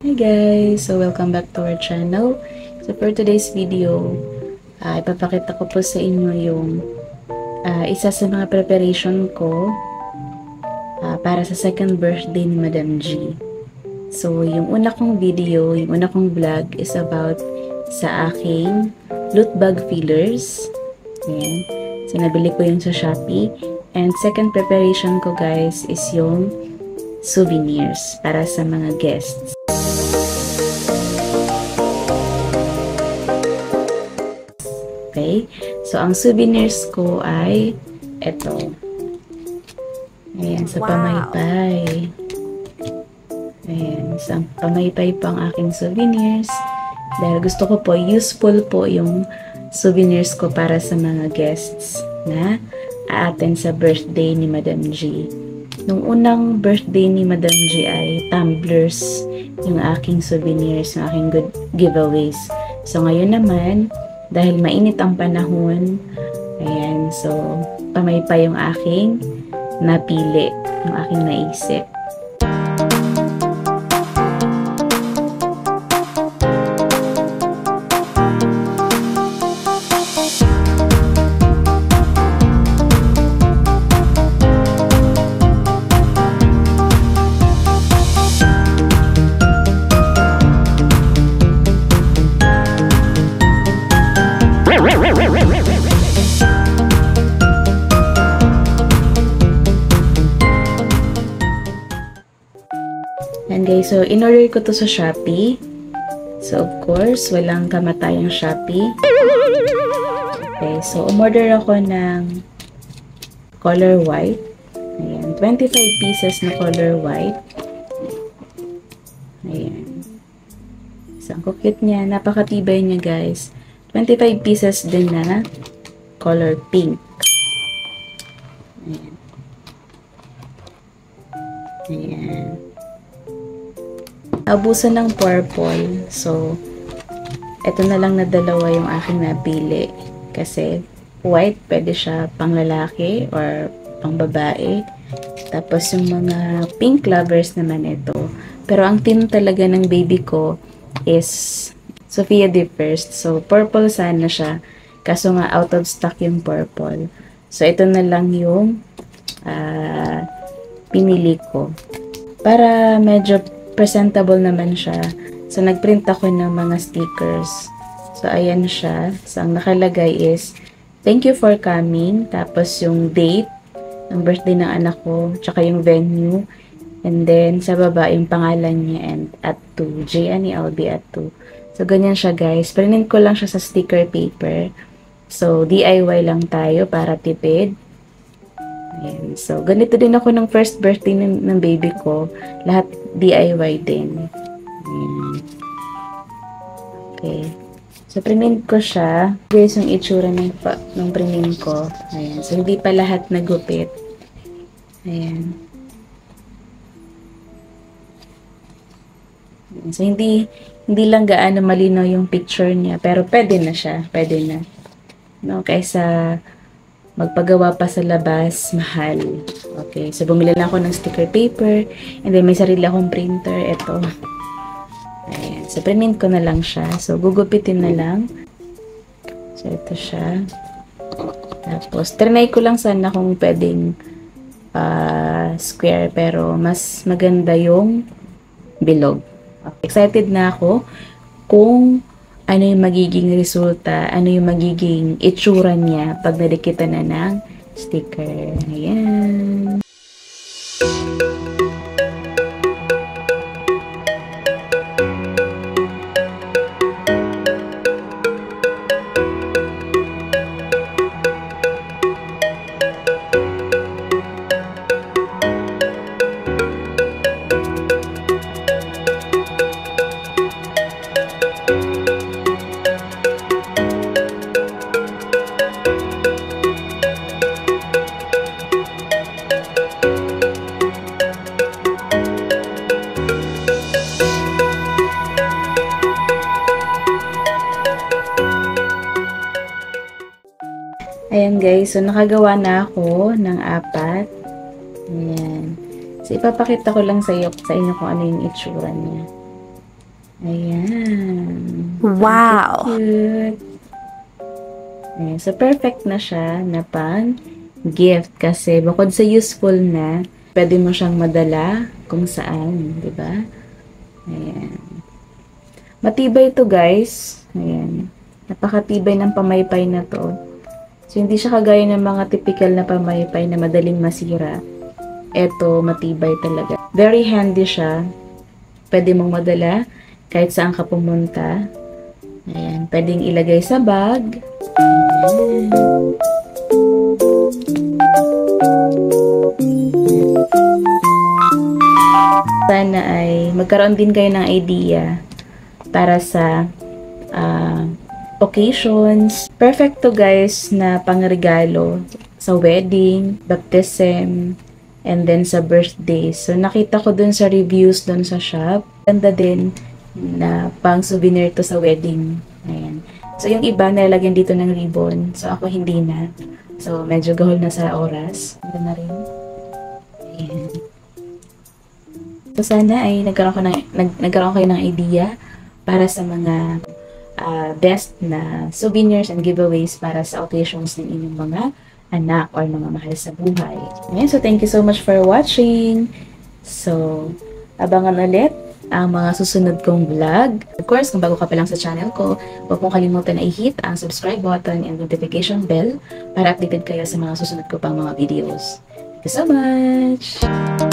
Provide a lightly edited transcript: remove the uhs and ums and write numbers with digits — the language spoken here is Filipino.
Hi guys! So welcome back to our channel. So for today's video, ipapakita ko po sa inyo yung isa sa mga preparation ko para sa second birthday ni Madam G. So yung una kong video, yung una kong vlog is about sa aking loot bag fillers. Ayan. So nabili ko yung sa Shopee. And second preparation ko guys is yung souvenirs para sa mga guests. Okay? So, ang souvenirs ko ay ito. Ayan, sa pamaypay. Ayan, sa pamaypay po ang aking souvenirs. Dahil gusto ko po, useful po yung souvenirs ko para sa mga guests na a-attend sa birthday ni Madam G. Nung unang birthday ni Madam G ay tumblers yung aking souvenirs, yung aking good giveaways. So, ngayon naman, dahil mainit ang panahon, ayan, so, pamaypay yung aking napili, yung aking naisip. And guys, so in-order ko to sa Shopee. So of course, walang kamatayang Shopee. Okay, so umorder ako ng color white. Ayan, 25 pieces na color white. Ayan. Isang kukit niya, napakatibay niya guys. 25 pieces din na color pink. Ayan. Ayan. Abusan ng purple. So, ito na lang na dalawa yung aking napili. Kasi, white, pwede siya pang lalaki or pang babae. Tapos, yung mga pink lovers naman ito. Pero, ang theme talaga ng baby ko is Sofia the First. So, purple sana siya. Kaso nga, out of stock yung purple. So, ito na lang yung pinili ko. Para medyo presentable naman siya. So, nagprint ako ng mga stickers. So, ayan siya. So, ang nakalagay is, thank you for coming. Tapos, yung date ng birthday ng anak ko. Tsaka yung venue. And then, sa baba, yung pangalan niya. And at 2. J.Annie Albi at 2. So, ganyan siya, guys. Print ko lang siya sa sticker paper. So, DIY lang tayo para tipid. Ayan. So, ganito din ako ng first birthday ng baby ko. Lahat DIY din. Ayan. Okay. So, print ko siya. Guys, yung itsura ng print ko. Ayan. So, hindi pa lahat nagupit. Ayan. Ayan. So, hindi lang gaano malinaw yung picture niya. Pero, pwede na siya. Pwede na. No? Kaysa magpagawa pa sa labas, mahal. Okay, so bumili lang ako ng sticker paper, and then may sarili akong printer, ito. Ayan, so print ko na lang siya. So, gugupitin na lang. So, ito siya. Tapos, trinay ko lang sana kung pwedeng square, pero mas maganda yung bilog. Okay, excited na ako kung ano yung magiging resulta, ano yung magiging itsura niya pag nadikitan na ng sticker. Ayan. Ayan guys, so nakagawa na ako ng 4. Ayan. So ipapakita ko lang sa inyo kung ano yung itsura niya. Ayan. Wow! Cute. Ayan. So, perfect na siya na pang gift kasi bukod sa useful na, pwede mo siyang madala kung saan, di ba? Ayan. Matibay to guys. Ayan. Napakatibay ng pamaypay na to. So, hindi siya kagaya ng mga typical na pamaypay na madaling masira. Eto, matibay talaga. Very handy siya. Pwede mong madala kahit saan ka pumunta. Ayan. Pwedeng ilagay sa bag. Sana ay magkaroon din kayo ng idea para sa occasions. Perfect to guys na pangregalo sa wedding, baptism, and then sa birthday. So nakita ko dun sa reviews dun sa shop. Ganda din na pang souvenir to sa wedding. Ayan. So yung iba nilagyan dito ng ribbon. So ako hindi na. So medyo gahol na sa oras. Ganda na rin. Ayan. So sana ay nagkaroon kayo ng idea para sa mga best na souvenirs and giveaways para sa occasions ng inyong mga anak or mga mahal sa buhay. Ayan, so thank you so much for watching. So, abangan ulit ang mga susunod kong vlog. Of course, kung bago ka pa lang sa channel ko, huwag mong kalimutan na i-hit ang subscribe button and notification bell para updated kayo sa mga susunod ko pang mga videos. Thank you so much!